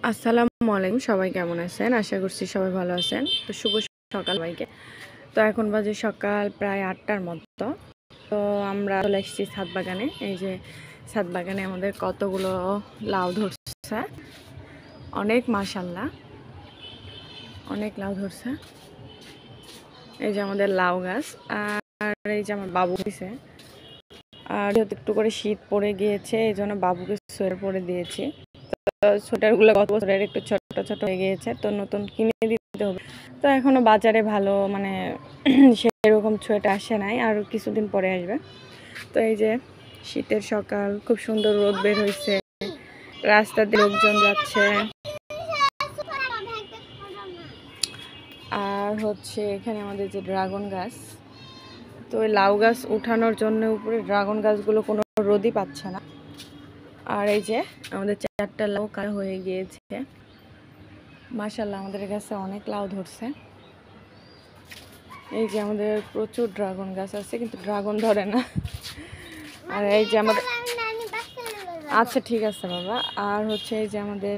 আসসালামু আলাইকুম, সবাই কেমন আছেন? আশা করছি সবাই ভালো আছেন। তো শুভ সকাল সবাইকে। তো এখন বাজে সকাল প্রায় ৮টার মতো। তো আমরা চলে এসেছি ছাদ বাগানে। এই যে ছাদ বাগানে আমাদের কতগুলো লাউ ধরছে, অনেক মাশাআল্লাহ, অনেক লাউ ধরছে। এই যে আমাদের লাউ গাছ, আর এই যে আমার বাবু দিছে। আর যেহেতু একটু করে শীত পড়ে গিয়েছে, এই জন্য বাবুকে সোয়েটার পরে দিয়েছি। সোয়েটারগুলো গত বছরের একটু ছোট ছোট হয়ে গিয়েছে, তো নতুন কিনে দিতে হবে। তো এখনো বাজারে ভালো মানে সেরকম সোয়েটার আসে নাই, আর কিছুদিন পরে আসবে। তো এই যে শীতের সকাল, খুব সুন্দর রোদ বের হয়েছে, রাস্তাতে লোকজন যাচ্ছে। আর হচ্ছে এখানে আমাদের যে ড্রাগন গাছ, তো ওই লাউ গাছ উঠানোর জন্য উপরে ড্রাগন গাছগুলো কোনো রোদই পাচ্ছে না। আর এই যে আমাদের 4টা লাউ কাটা হয়ে গিয়েছে। মাশাআল্লাহ, আমাদের কাছে অনেক লাউ ধরছে। এই যে আমাদের প্রচুর ড্রাগন গাছ আছে, কিন্তু ড্রাগন ধরে না। আর এই যে আমাদের, আচ্ছা ঠিক আছে বাবা। আর হচ্ছে এই যে আমাদের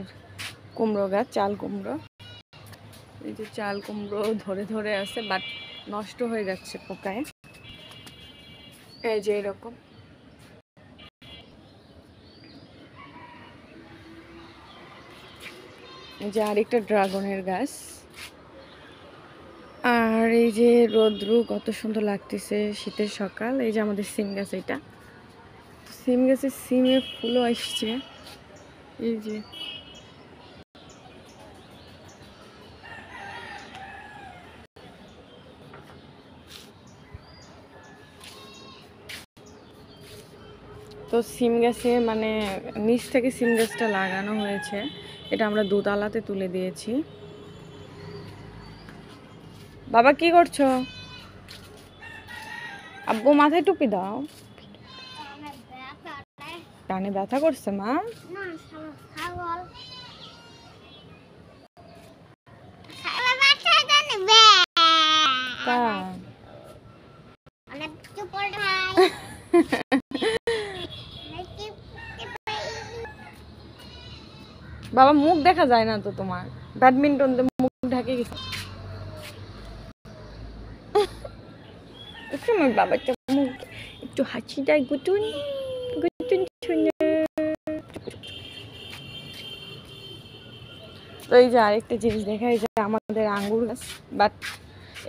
কুমড়ো গাছ, চাল কুমড়ো। এই যে চাল কুমড়ো ধরে ধরে আছে, বাট নষ্ট হয়ে যাচ্ছে পোকায়। এই যে এরকম। এই যে আরেকটা ড্রাগনের গাছ। আর এই যে রোদ্রু কত সুন্দর লাগতেছে শীতের সকাল। এই যে আমাদের সিম গাছ, এটা সিম গাছের সিমের ফুলও আসছে। এই যে তো সিম গাছে মানে নিচ থেকে সিম গাছটা লাগানো হয়েছে, এটা আমরা দোতলাতে তুলে দিয়েছি। বাবা কি করছো? আব্বু মাথায় টুপি দাও। কানে ব্যথা করছে মা? বাবা মুখ দেখা যায় না তো তোমার, ব্যাডমিন্টন মুখ ঢাকে গেছে। একটু আমার বাবাটা মুখ একটু হাসি দেয়, গুটুন গুটুন শুনে। তো এই যে আরেকটা জিনিস দেখা, এই যে আমাদের আঙ্গুর গাছ, বাট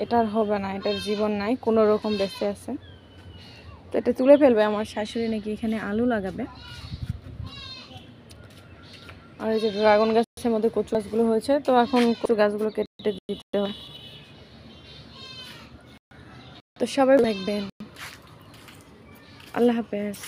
এটার হবে না, এটার জীবন নাই, কোনো রকম বেঁচে আছে। তো এটা তুলে ফেলবে আমার শাশুড়ি, নাকি এখানে আলু লাগাবে। আর এই যে ড্রাগন গাছের মধ্যে কচু গাছগুলো হয়েছে, তো এখন কচু গাছগুলো কেটে দিতে হয়। তো সবাই দেখবেন। আল্লাহ হাফেজ।